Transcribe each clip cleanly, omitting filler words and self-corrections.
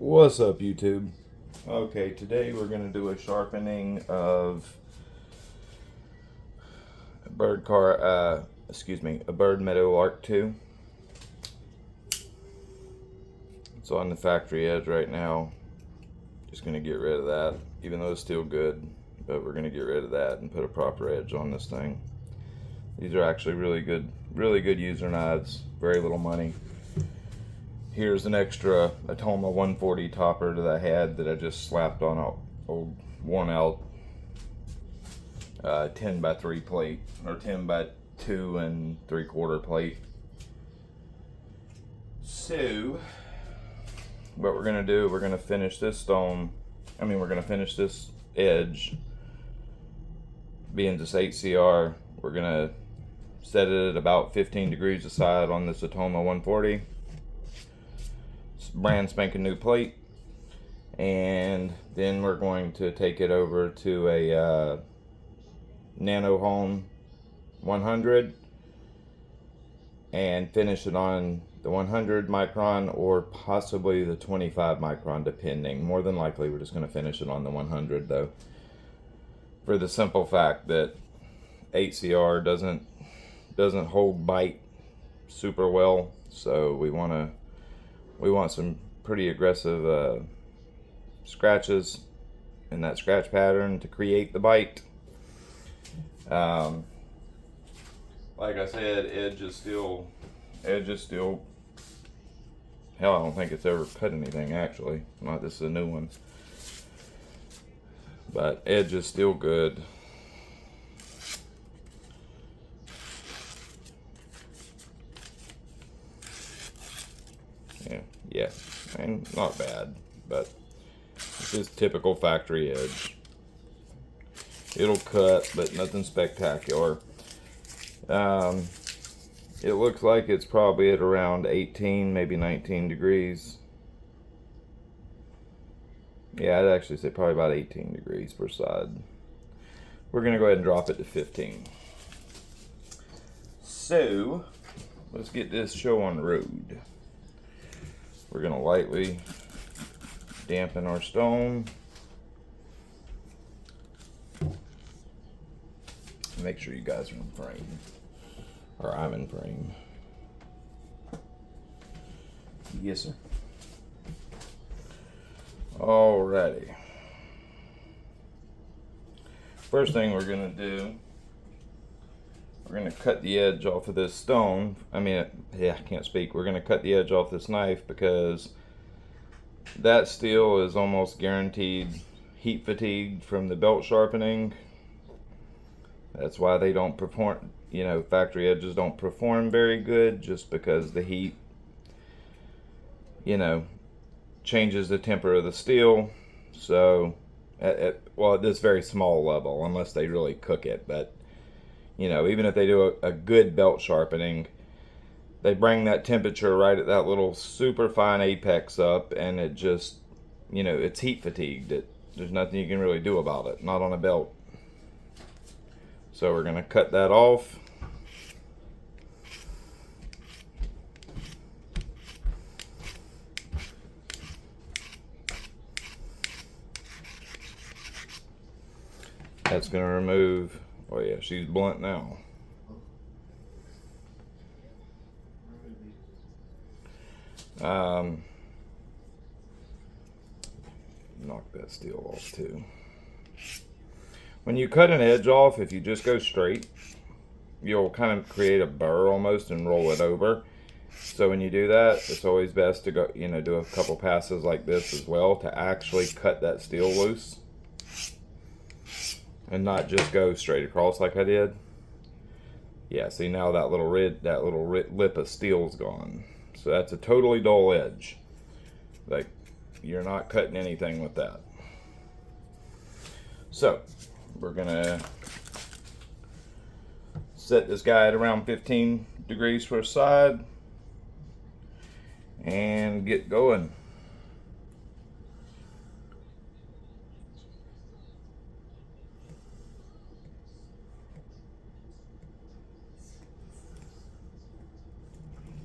What's up, YouTube? Okay, today we're going to do a sharpening of a Byrd Meadowlark 2. It's on the factory edge right now. Just going to get rid of that, even though it's still good, but we're going to get rid of that and put a proper edge on this thing. These are actually really good user knives, very little money. Here's an extra Atoma 140 topper that I had that I just slapped on a old worn out 10 by 3 plate, or 10 by 2 and 3/4 plate. So what we're gonna do, we're gonna finish this we're gonna finish this edge. Being this 8CR, we're gonna set it at about 15 degrees aside on this Atoma 140. Brand spanking new plate, and then we're going to take it over to a Nano-Hone 100 and finish it on the 100 micron or possibly the 25 micron, depending. More than likely we're just going to finish it on the 100 though, for the simple fact that 8CR doesn't hold bite super well, so we want some pretty aggressive scratches in that scratch pattern to create the bite. Like I said, edge is still, hell, I don't think it's ever cut anything actually. Not, this is a new one. But edge is still good. Yeah, and not bad, but this is typical factory edge. It'll cut, but nothing spectacular. It looks like it's probably at around 18, maybe 19 degrees. Yeah, I'd actually say probably about 18 degrees per side. We're gonna go ahead and drop it to 15. So, let's get this show on the road. We're gonna lightly dampen our stone. Make sure you guys are in frame, or I'm in frame. Yes, sir. Alrighty. First thing we're gonna do, we're gonna cut the edge off of this stone. I can't speak. We're gonna cut the edge off this knife because that steel is almost guaranteed heat fatigue from the belt sharpening. That's why they don't perform, factory edges don't perform very good, just because the heat, changes the temper of the steel. So, at this very small level, unless they really cook it, but even if they do a good belt sharpening, they bring that temperature right at that little super fine apex up, and it just, it's heat fatigued. There's nothing you can really do about it, not on a belt. So we're gonna cut that off. That's gonna remove, oh yeah, she's blunt now. Knock that steel off too. When you cut an edge off, if you just go straight, you'll kind of create a burr almost and roll it over. So when you do that, it's always best to go, do a couple passes like this as well to actually cut that steel loose, and not just go straight across like I did. Yeah, see, now that little lip of steel's gone. So that's a totally dull edge. Like, you're not cutting anything with that. So we're gonna set this guy at around 15 degrees per side and get going.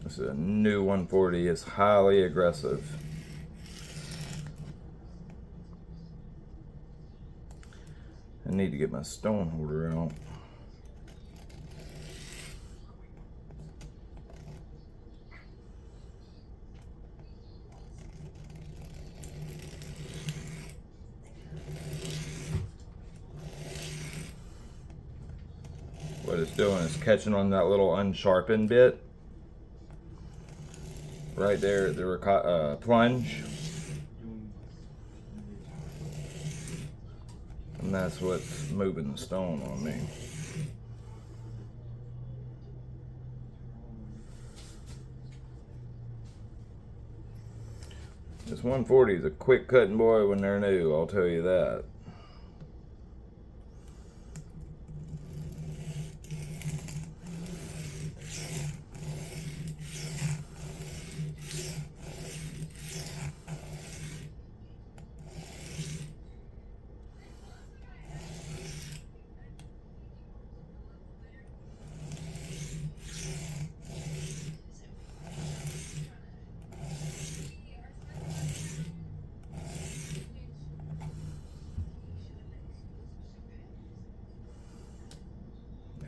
This is a new 140, it's highly aggressive. I need to get my stone holder out. What it's doing is catching on that little unsharpened bit right there at the plunge, and that's what's moving the stone on me. This 140 is a quick cutting boy when they're new, I'll tell you that.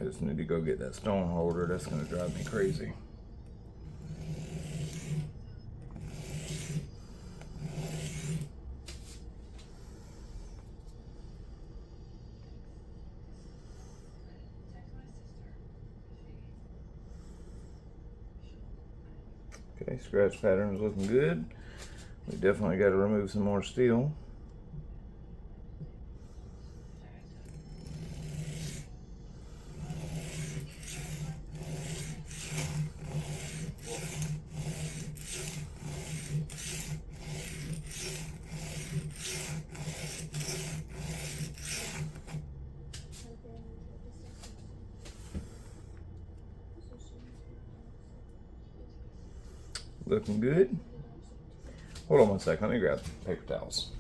I just need to go get that stone holder. That's going to drive me crazy. Okay, scratch pattern is looking good. We definitely got to remove some more steel. Looking good. Hold on one second, let me grab paper towels.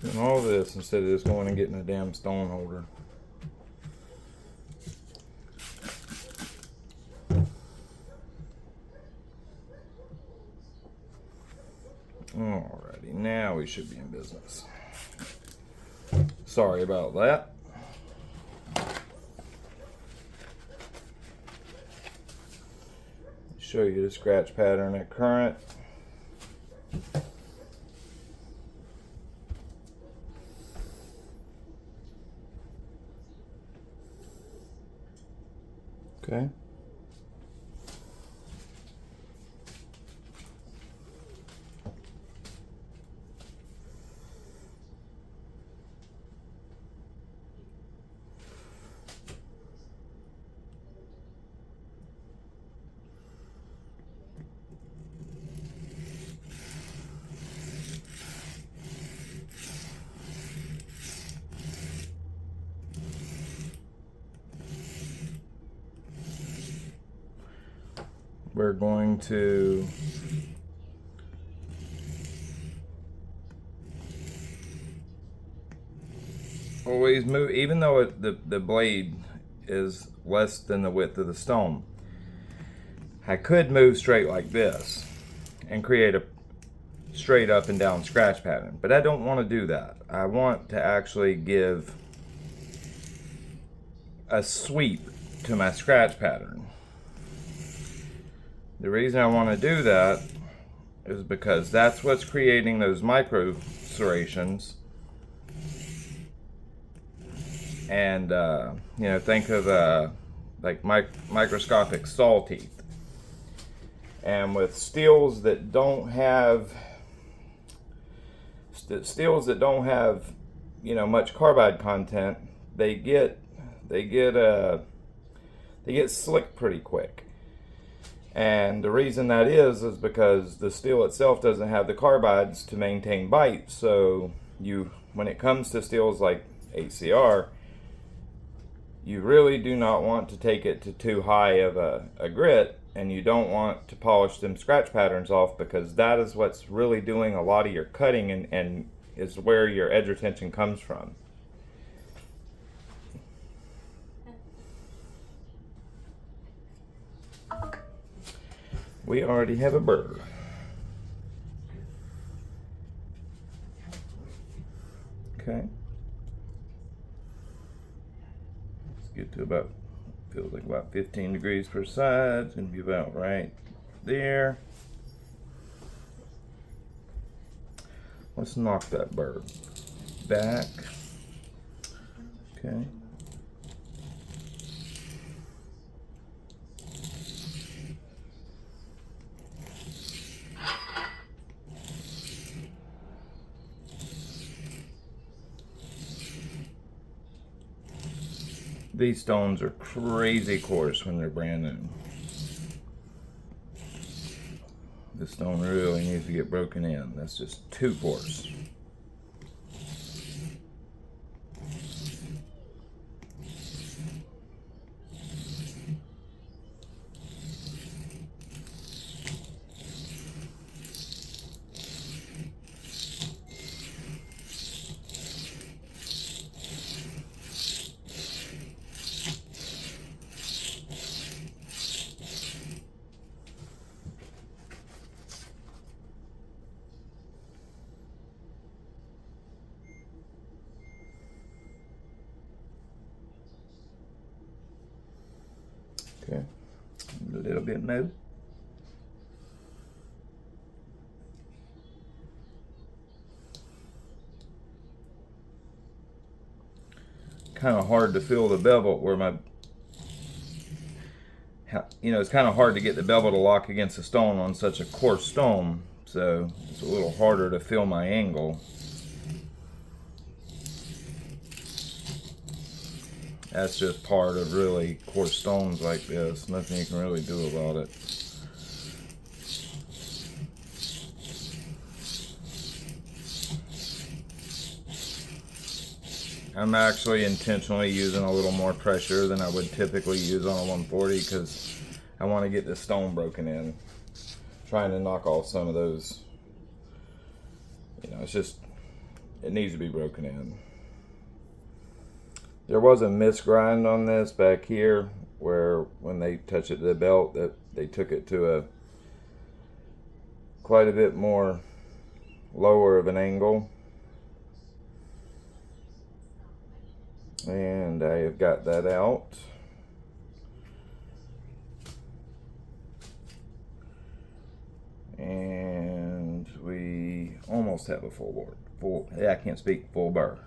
Doing all this instead of just going and getting a damn stone holder. Alrighty, now we should be in business. Sorry about that. Show you the scratch pattern at current. Okay. We're going to always move, even though the blade is less than the width of the stone. I could move straight like this and create a straight up and down scratch pattern, but I don't want to do that. I want to actually give a sweep to my scratch pattern. The reason I want to do that is because that's what's creating those micro serrations. And you know, think of like microscopic saw teeth. And with steels that don't have much carbide content, they get slick pretty quick. And the reason that is because the steel itself doesn't have the carbides to maintain bite. So when it comes to steels like HCR, you really do not want to take it to too high of a grit, and you don't want to polish them scratch patterns off, because that is what's really doing a lot of your cutting and is where your edge retention comes from. We already have a burr. Okay. Let's get to about, feels like about 15 degrees per side. It's gonna be about right there. Let's knock that burr back. Okay. These stones are crazy coarse when they're brand new. This stone really needs to get broken in. That's just too coarse. Okay, a little bit more. Kind of hard to feel the bevel where it's kind of hard to get the bevel to lock against the stone on such a coarse stone, so it's a little harder to feel my angle. That's just part of really coarse stones like this. Nothing you can really do about it. I'm actually intentionally using a little more pressure than I would typically use on a 140 because I want to get this stone broken in. Trying to knock off some of those, it needs to be broken in. There was a misgrind on this back here where when they touch it to the belt, that they took it to quite a bit more lower of an angle. And I have got that out. And we almost have a full burr.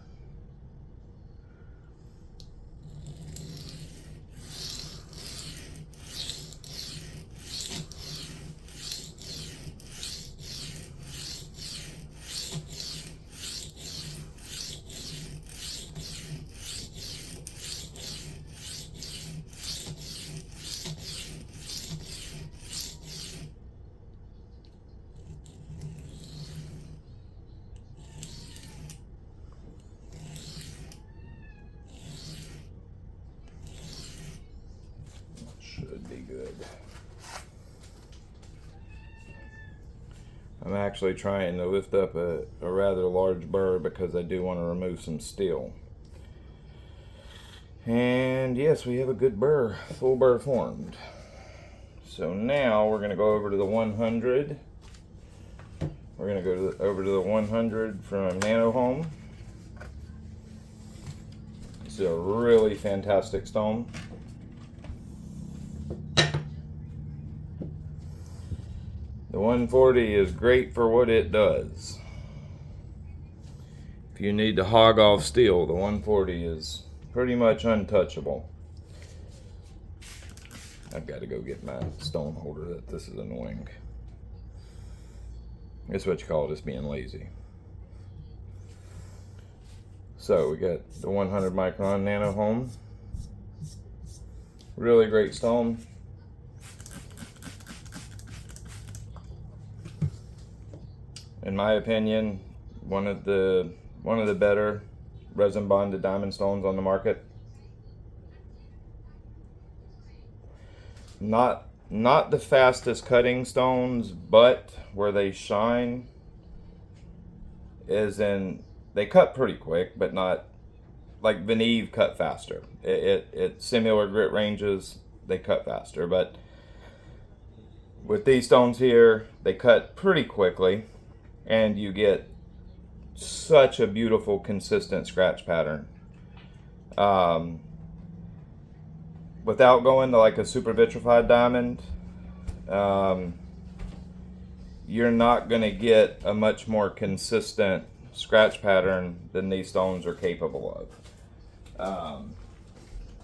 Should be good. I'm actually trying to lift up a rather large burr because I do want to remove some steel. And yes, we have a good burr, full burr formed. So now we're going to go over to the 100. We're going to go over to the 100 from Nano-Hone. This is a really fantastic stone. The 140 is great for what it does. If you need to hog off steel, the 140 is pretty much untouchable. I've got to go get my stone holder. This is annoying. It's what you call just being lazy. So we got the 100 micron Nano-Hone. Really great stone. In my opinion, one of the better resin bonded diamond stones on the market. Not the fastest cutting stones, but where they shine is in they cut pretty quick, but not like Veneve cut faster. It similar grit ranges, they cut faster, but with these stones here, they cut pretty quickly, and you get such a beautiful, consistent scratch pattern. Without going to like a super vitrified diamond, you're not going to get a much more consistent scratch pattern than these stones are capable of.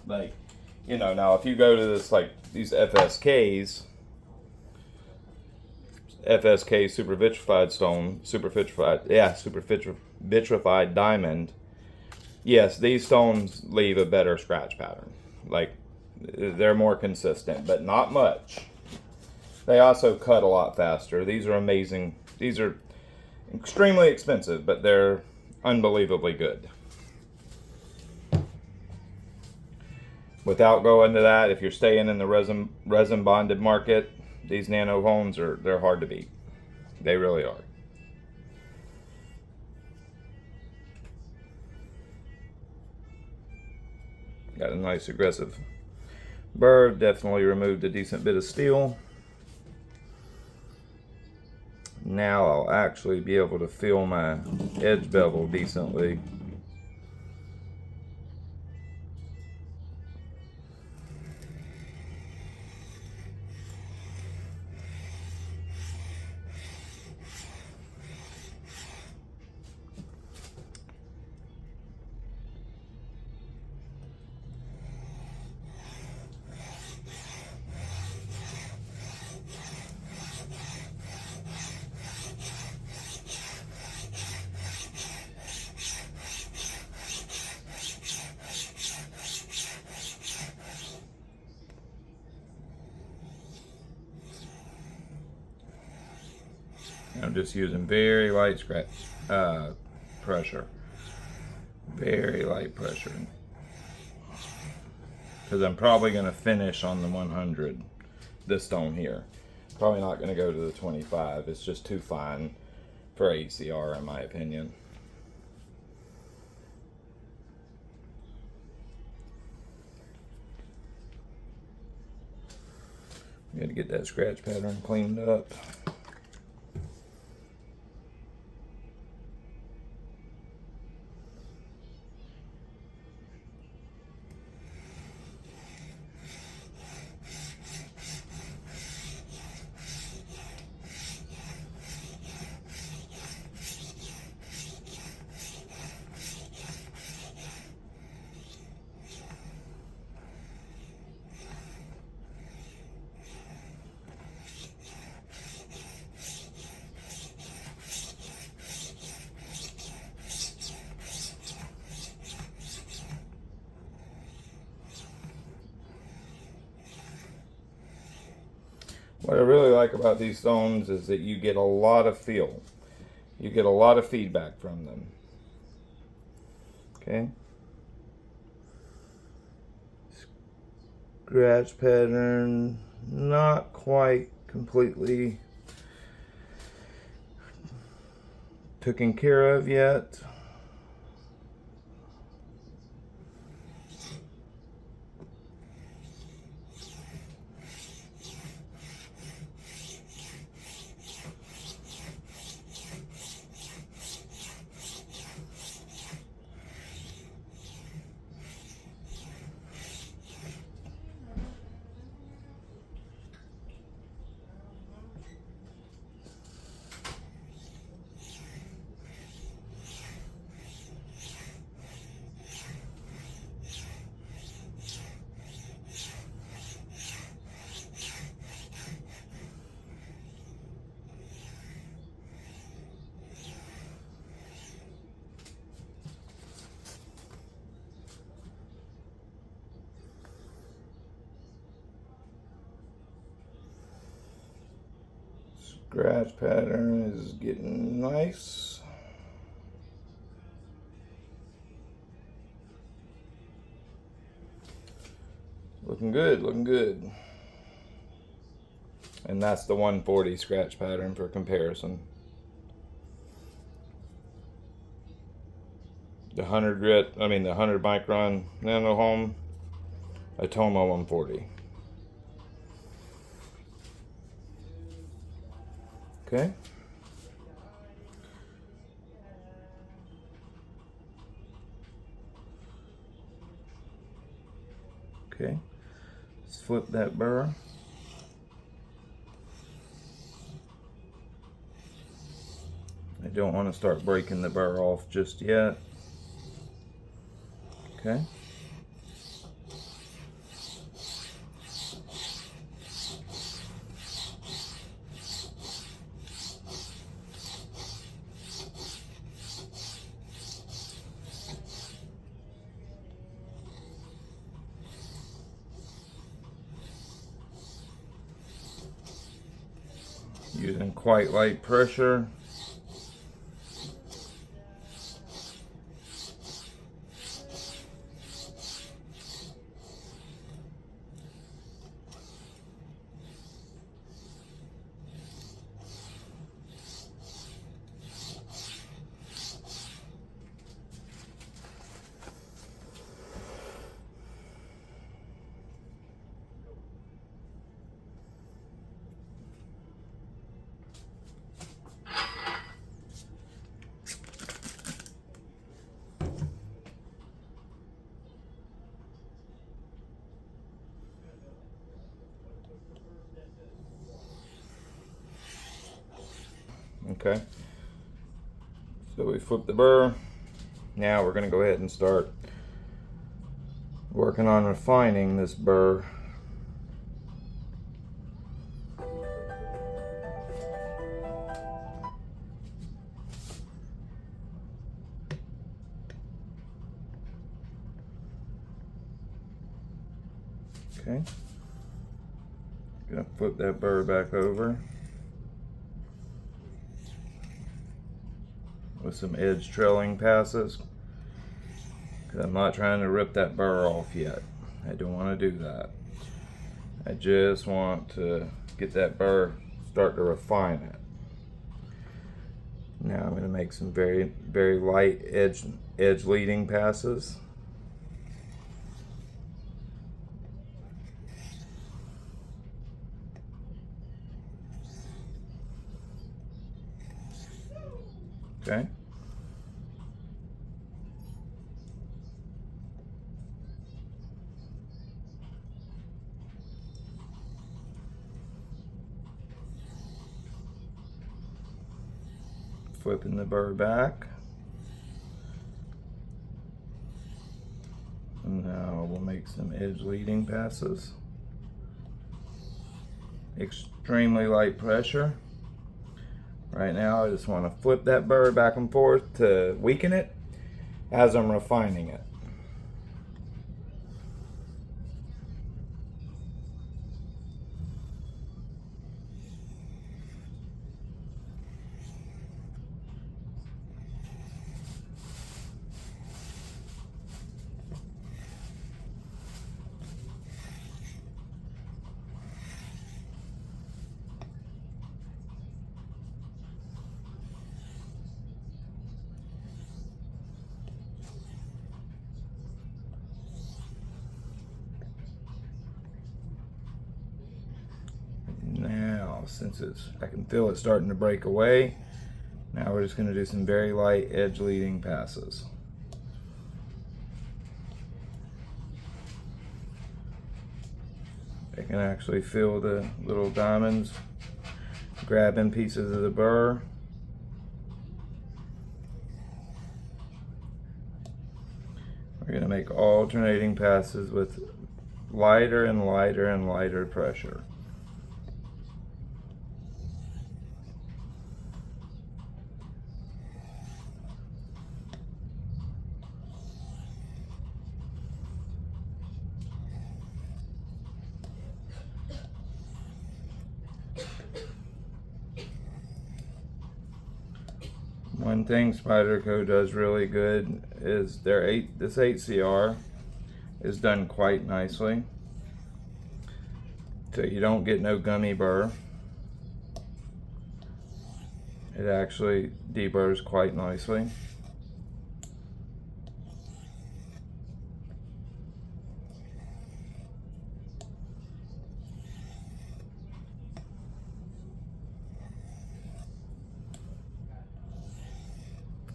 Like, you know, now if you go to this, like these FSK super vitrified stone, super vitrified diamond, yes, these stones leave a better scratch pattern. Like, they're more consistent, but not much. They also cut a lot faster. These are amazing. These are extremely expensive, but they're unbelievably good. Without going to that, if you're staying in the resin bonded market, these Nano-Hones they're hard to beat. They really are. Got a nice aggressive Byrd, definitely removed a decent bit of steel. Now I'll actually be able to feel my edge bevel decently. I'm just using very light pressure. Very light pressure. Because I'm probably going to finish on the 100, this stone here. Probably not going to go to the 25. It's just too fine for ACR in my opinion. Got to get that scratch pattern cleaned up. What I really like about these stones is that you get a lot of feel. You get a lot of feedback from them. Okay. Scratch pattern, not quite completely taken care of yet. Scratch pattern is getting nice. Looking good, looking good. And that's the 140 scratch pattern for comparison. The 100 micron Nano-Hone Atoma 140. Okay. Okay. Let's flip that burr. I don't want to start breaking the burr off just yet. Okay. Using quite light pressure. Okay, so we flip the burr. Now we're going to go ahead and start working on refining this burr. Okay, gonna flip that burr back over with some edge trailing passes, because I'm not trying to rip that burr off yet. I don't want to do that. I just want to get that burr, start to refine it. Now I'm going to make some very light edge leading passes. Okay. Flipping the burr back. And now we'll make some edge leading passes. Extremely light pressure. Right now I just want to flip that burr back and forth to weaken it as I'm refining it. Now, since I can feel it starting to break away, now we're just going to do some very light edge leading passes. I can actually feel the little diamonds grabbing pieces of the burr. We're going to make alternating passes with lighter and lighter and lighter pressure. One thing Spyderco does really good is this 8CR is done quite nicely. So you don't get no gummy burr. It actually deburrs quite nicely.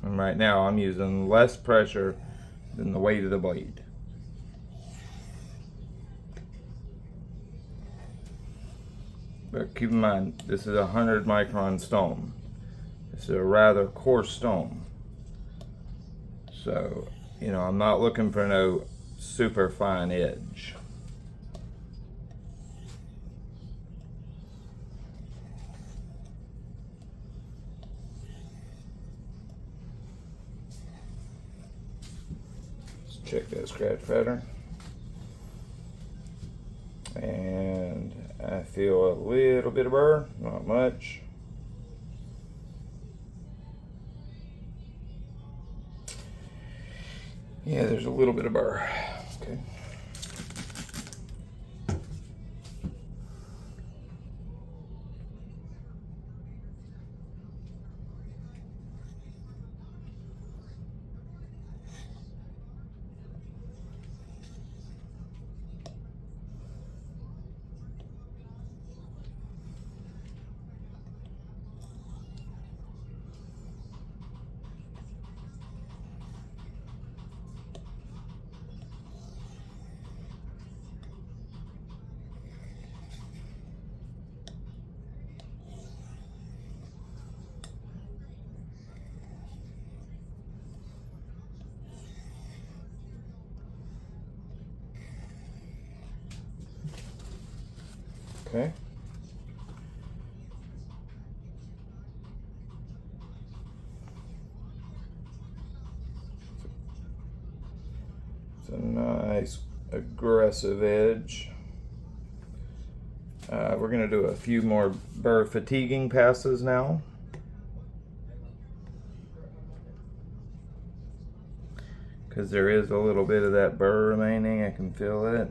And right now I'm using less pressure than the weight of the blade. But keep in mind, this is a 100 micron stone. This is a rather coarse stone. So, you know, I'm not looking for no super fine edge. Let's check that scratch pattern. And I feel a little bit of burr, not much. Yeah, there's a little bit of burr. Okay. Okay. It's a nice aggressive edge. We're going to do a few more burr fatiguing passes now. Because there is a little bit of that burr remaining, I can feel it.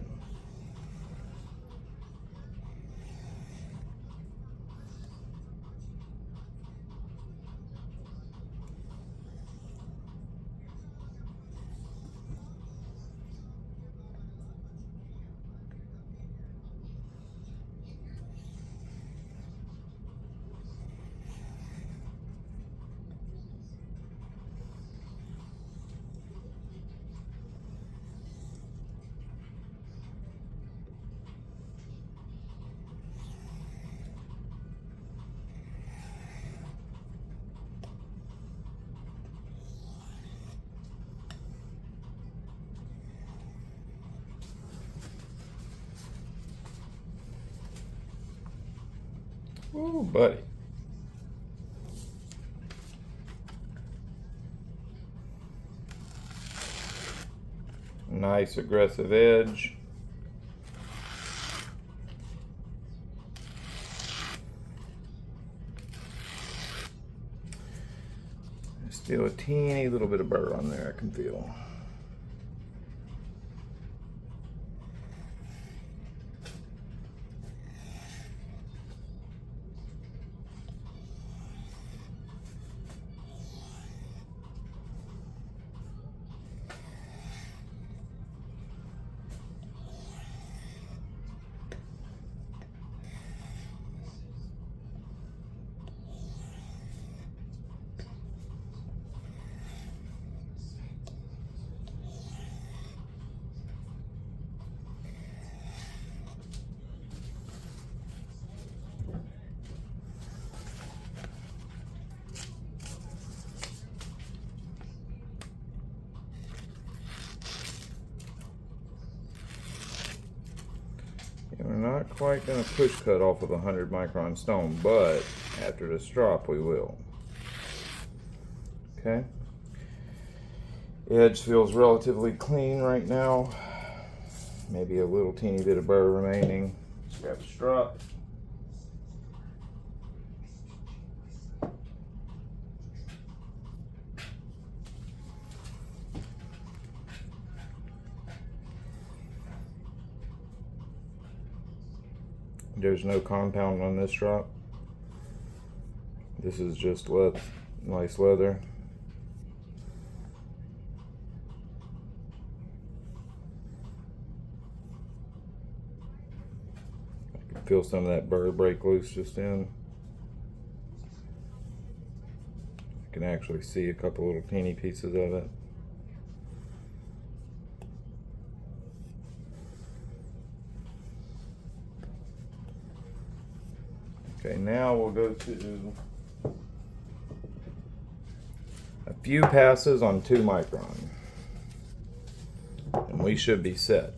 Ooh, buddy. Nice aggressive edge. Still a teeny little bit of burr on there, I can feel. We're not quite going to push cut off of a 100 micron stone, but after this drop we will. Okay. Edge feels relatively clean right now. Maybe a little teeny bit of burr remaining. Let's grab a strop. There's no compound on this drop. This is just nice leather. I can feel some of that burr break loose just in. I can actually see a couple little teeny pieces of it. Okay, now we'll go to a few passes on 2 micron, and we should be set.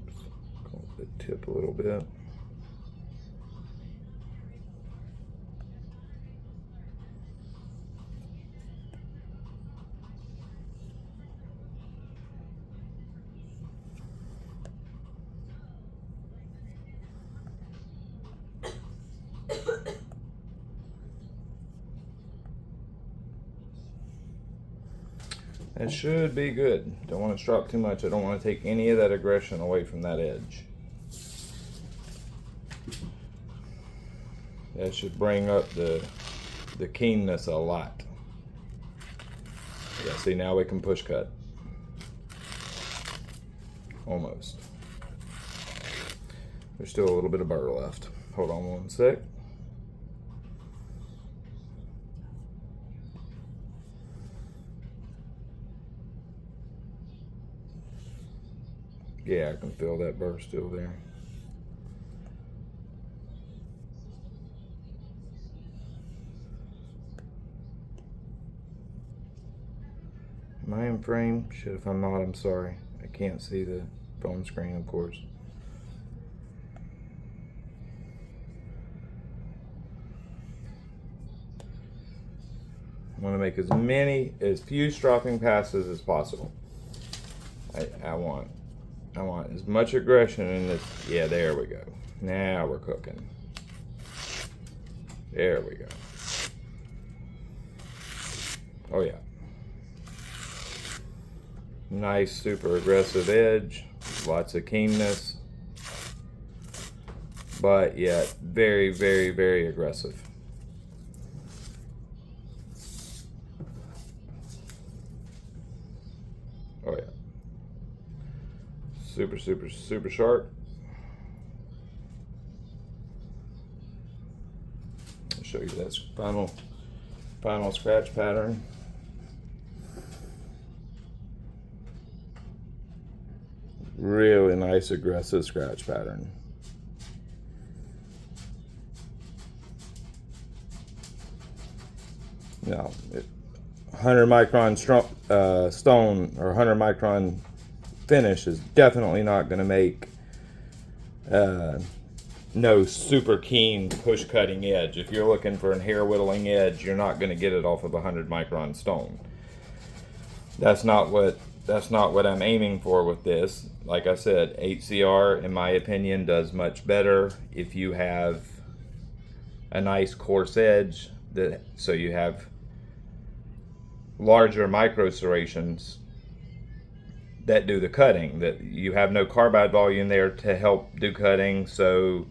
Oops, call the tip a little bit. That should be good. Don't want to strop too much. I don't want to take any of that aggression away from that edge. That should bring up the keenness a lot. Yeah, see, now we can push cut. Almost. There's still a little bit of burr left. Hold on one sec. Yeah, I can feel that burr still there. Am I in frame? Shit, if I'm not, I'm sorry. I can't see the phone screen, of course. I want to make as few stropping passes as possible. I want as much aggression in this. Yeah, there we go. Now we're cooking. There we go. Oh yeah. Nice, super aggressive edge. Lots of keenness. But yet very, very, very aggressive. Oh yeah. Super, super, super sharp. I'll show you that final scratch pattern. Really nice aggressive scratch pattern. Now, 100 micron stone or 100 micron finish is definitely not going to make no super keen push cutting edge. If you're looking for an hair whittling edge, you're not going to get it off of 100 micron stone. That's not what I'm aiming for with this. Like I said, HCR, in my opinion, does much better if you have a nice coarse edge, so you have larger micro serrations that do the cutting, that you have no carbide volume there to help do cutting, so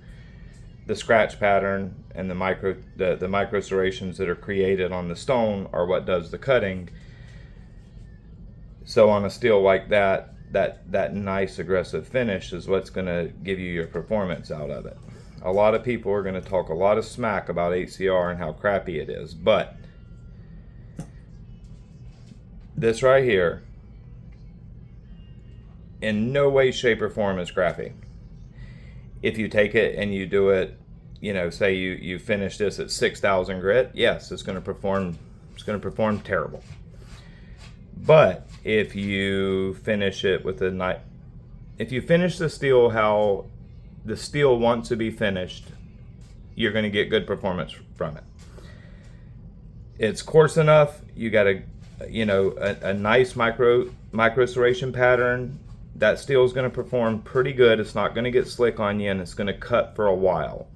the scratch pattern and the micro serrations that are created on the stone are what does the cutting. So on a steel like that nice aggressive finish is what's going to give you your performance out of it. A lot of people are going to talk a lot of smack about HCR and how crappy it is, but this right here in no way, shape, or form is crappy. If you take it and you do it, say you finish this at 6,000 grit, yes, it's going to perform terrible. But if you finish it with if you finish the steel how the steel wants to be finished, you're going to get good performance from it. It's coarse enough. You got a nice micro serration pattern. that steel is going to perform pretty good. It's not going to get slick on you, and it's going to cut for a while.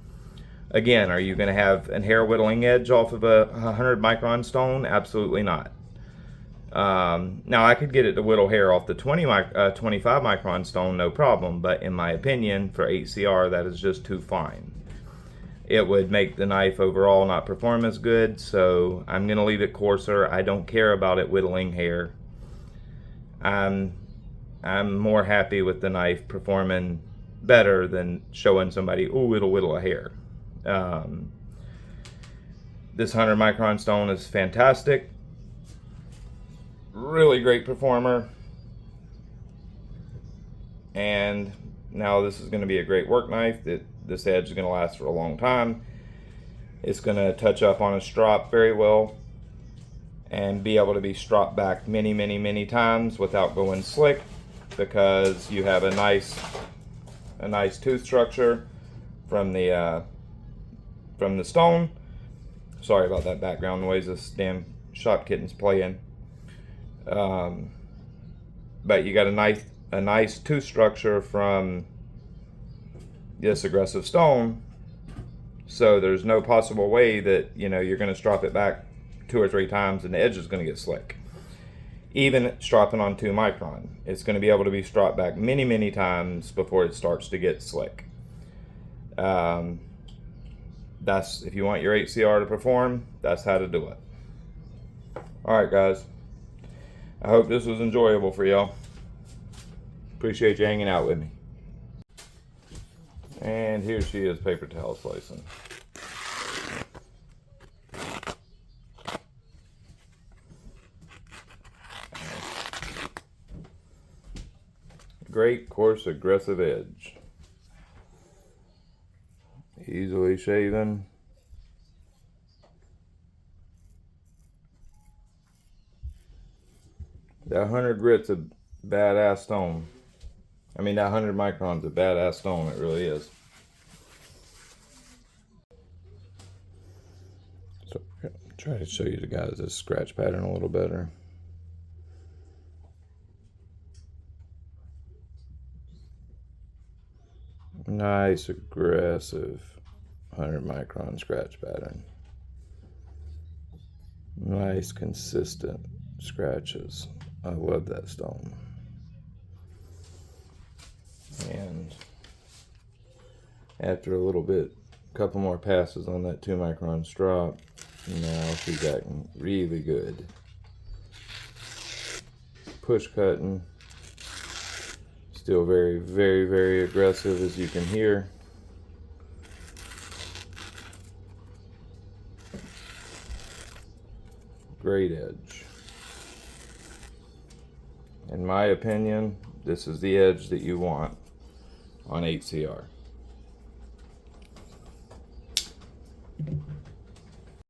Again, are you going to have an hair whittling edge off of a 100 micron stone? Absolutely not. Now I could get it to whittle hair off the 25 micron stone, no problem, but in my opinion, for 8CR, that is just too fine. It would make the knife overall not perform as good, so I'm going to leave it coarser. I don't care about it whittling hair. I'm more happy with the knife performing better than showing somebody, oh, it'll whittle a hair. This 100 micron stone is fantastic. Really great performer. And now this is going to be a great work knife. This edge is going to last for a long time. It's going to touch up on a strop very well and be able to be stropped back many, many, many times without going slick, because you have a nice tooth structure from the stone. Sorry about that background noise. This damn shop kitten's playing. But you got a nice tooth structure from this aggressive stone, so there's no possible way that you're going to strop it back 2 or 3 times and the edge is going to get slick. Even stropping on 2 micron, it's going to be able to be stropped back many, many times before it starts to get slick. That's, if you want your 8CR to perform, that's how to do it. Alright guys, I hope this was enjoyable for y'all. Appreciate you hanging out with me. And here she is, paper towel slicing. Great, coarse, aggressive edge. Easily shaven. That 100 grit's a badass stone. I mean, that 100 micron's a badass stone. It really is. So, try to show you the guys this scratch pattern a little better. Nice, aggressive 100 micron scratch pattern. Nice, consistent scratches. I love that stone. And after a little bit, a couple more passes on that 2 micron strop, now she's acting really good. Push cutting. Still very, very, very aggressive, as you can hear. Great edge. In my opinion, this is the edge that you want on 8CR.